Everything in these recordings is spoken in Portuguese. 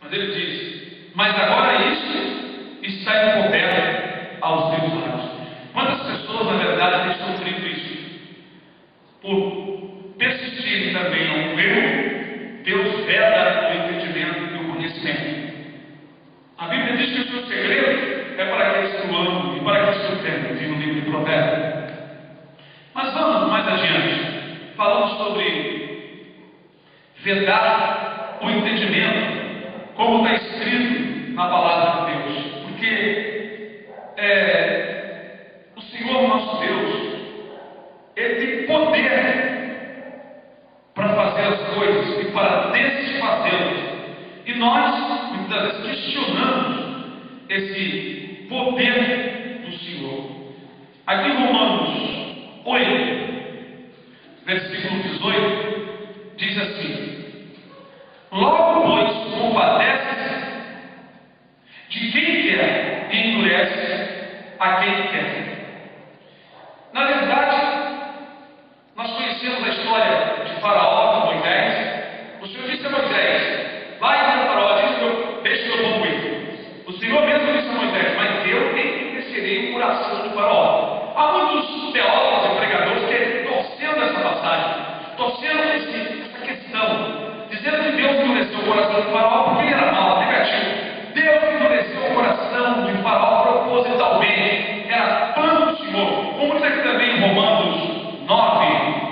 Mas ele diz: mas agora isso está encoberto aos teus olhos. Quantas pessoas, na verdade, têm sofrido isso? Por persistirem também a um erro, Deus veda o entendimento e o conhecimento. A Bíblia diz que o seu segredo é para aqueles que o amam e para aqueles que o temem, diz no livro de Provérbios. Mas vamos mais adiante, falando sobre vedar o entendimento, como está escrito na palavra de Deus. Porque o Senhor nosso Deus, Ele tem poder para fazer as coisas e para desfazê-las. E nós, muitas vezes, questionamos esse poder do Senhor. Aqui em Romanos 8, versículo 18, diz assim: logo, pois, compadece de quem quer e endurece a quem quer. Na verdade, nós conhecemos a história de Faraó, de Moisés. O Senhor disse a Moisés: vai para Faraó, deixe meu povo ir. O Senhor mesmo disse a Moisés: mas eu endurecerei o coração de Faraó. Há muitos teólogos e pregadores que torcendo essa passagem, torcendo essa questão, dizendo que Deus endureceu o coração de Faraó porque ele era mau, negativo. Deus endureceu o coração de Faraó propositalmente, era plano do Senhor. Como diz aqui também em Romanos 9,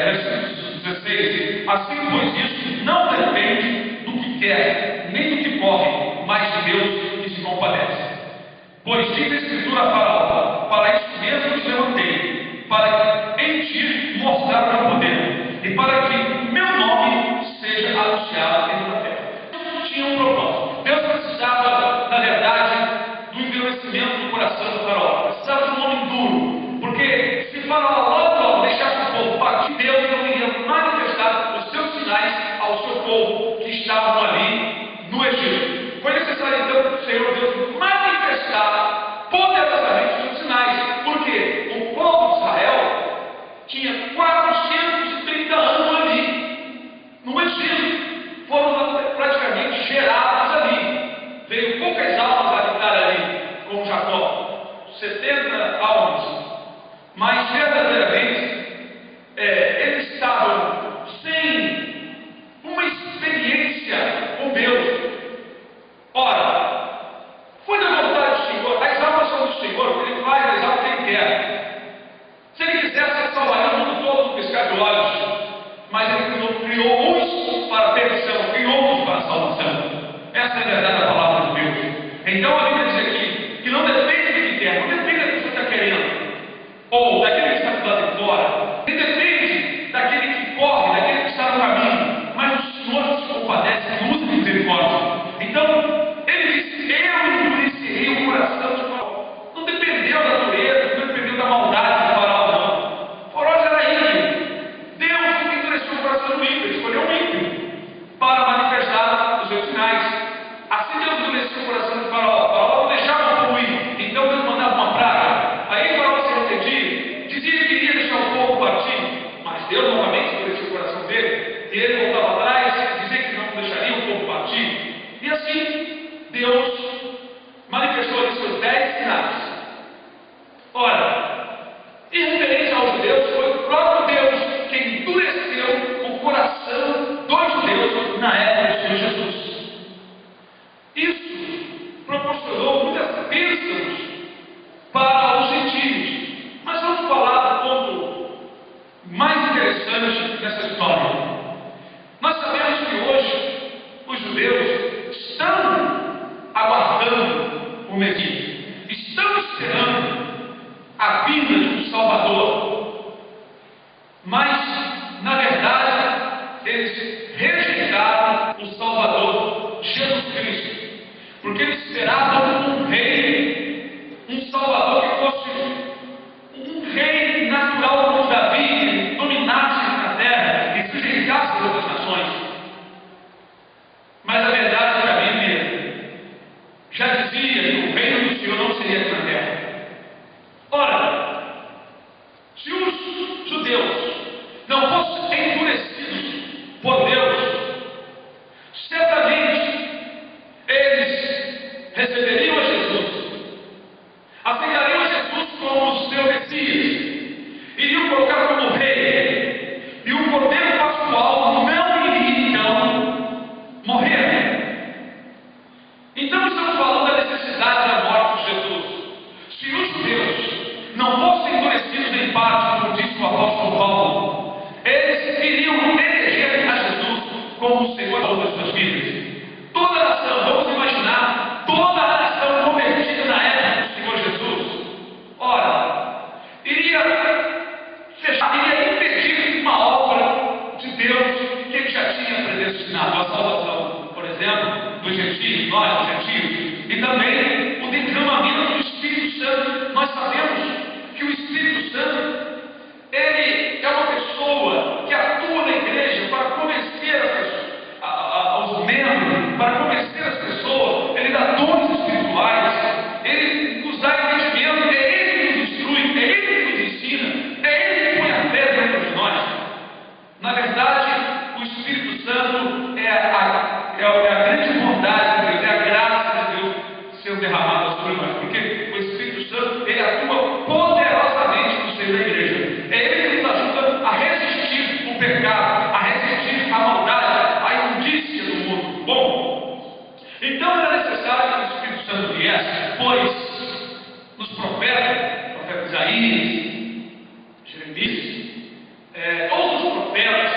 versículo 16: assim, pois, isso não depende do que quer, nem do que corre, mas de Deus que se compadece. Pois diz a Escritura a Faraó: para isso mesmo te levantei, para em ti mostrar o meu poder, e para que meu nome seja anunciado entre a terra. Deus tinha um propósito. Deus precisava, na verdade, do endurecimento do coração do Faraó. Precisava de um homem duro, porque se Faraó logo deixasse o povo partir, Deus não iria manifestar os seus sinais ao seu povo que estavam ali no Egito. Foi necessário então que o Senhor Deus manifestar poderosamente os seus sinais, porque o povo de Israel tinha 430 anos ali no Egito. Foram praticamente gerados ali. Veio poucas almas a habitar ali, como Jacó, 70 almas. Mas verdadeiramente eles estavam sem uma experiência com Deus. Ora, foi da vontade do Senhor. As almas são do Senhor, Ele faz as almas que Ele quer. Se Ele quisesse, Ele salvaria o mundo todo no piscar de olhos. Mas Ele criou uns para a perdição, criou uns para a salvação. Essa é a verdade da palavra de Deus. Então a Bíblia diz aqui que não depende do que quer, não depende daquilo que você está querendo, ou daquele que está do lado de fora, nem depende daquele que corre, daquele que está no caminho, mas o Senhor se compadece e usa misericórdia. Então, Ele disse: eu endurecerei o coração de Faraó. Não dependeu da dureza, não dependeu da maldade de Faraó, não. Faraó já era ímpio. Deus endureceu o coração do ímpio, escolheu um ímpio para manifestar os seus sinais. Assim Deus endureceu o coração de Faraó. Faraó não deixava o povo ir, então Deus mandava uma praga. Aí Faraó se arrependia, dizia que iria deixar o povo partir, mas Deus novamente endureceu o coração dele, e ele voltava atrás, dizia que não deixaria o povo partir. E assim Deus manifestou ali seus 10 sinais. Ora, em referência aos judeus, foi o próprio Deus que endureceu o coração dos judeus na época do Senhor Jesus. Isso proporcionou muitas bênçãos para os gentios. Mas vamos falar do ponto mais interessante dessa história. Nós sabemos que hoje os judeus estão aguardando o Messias, estão esperando a vinda de um Salvador, mas na verdade eles rejeitaram o Salvador Jesus Cristo, porque eles esperavam um rei, um Salvador que fosse um rei natural como Davi, que dominasse na terra e sujeitasse as outras nações. Mas a verdade da Bíblia já dizia que o reino do Senhor não seria aqui na terra. Ora, se os judeus não fossem endurecidos por Deus, certamente Deus que Ele já tinha predestinado. A salvação, por exemplo, dos gentios, nós, os gentios, e também o derramamento do Espírito Santo. Nós sabemos que o Espírito Santo, ele é uma pessoa que atua na igreja para convencer os membros, para convencer as pessoas. Ele dá dons espirituais, ele nos dá entendimento, é ele que nos instrui, é ele que nos ensina, é ele que põe a fé dentro de nós. Na verdade, o Espírito Santo é a grande bondade de Deus, é a graça de Deus sendo derramada sobre nós, porque o Espírito Santo, ele atua poderosamente no seio da igreja. É ele que nos ajuda a resistir o pecado, a resistir a maldade, a imundícia do mundo. Bom, então era necessário que o Espírito Santo viesse, pois nos profetas, o profeta Isaías, Jeremias, todos os profetas,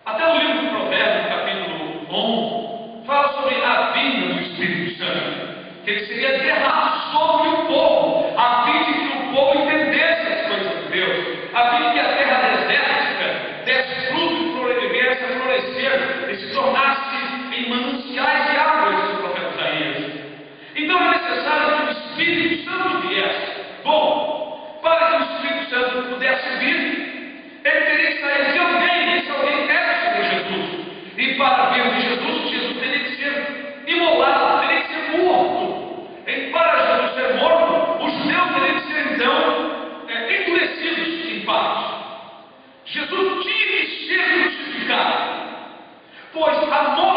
até o livro do Provérbios, capítulo 11, fala sobre a vinda do Espírito Santo, que ele seria derramado sobre o povo, a fim de que o povo entendesse as coisas de Deus, a fim de que a terra desértica desse fruto e viesse a florescer e se tornasse em mananciais de água, diz o profeta Isaías. Então é necessário que o Espírito Santo viesse. Bom, para que o Espírito Santo pudesse vir, ele teria que sair de alguém, esse alguém deve ser Jesus. E para vir de Jesus teria que ser imolado, teria que ser morto. E para Jesus ser morto, os judeus teriam que ser então endurecidos em parte. Jesus tinha que ser crucificado, pois a morte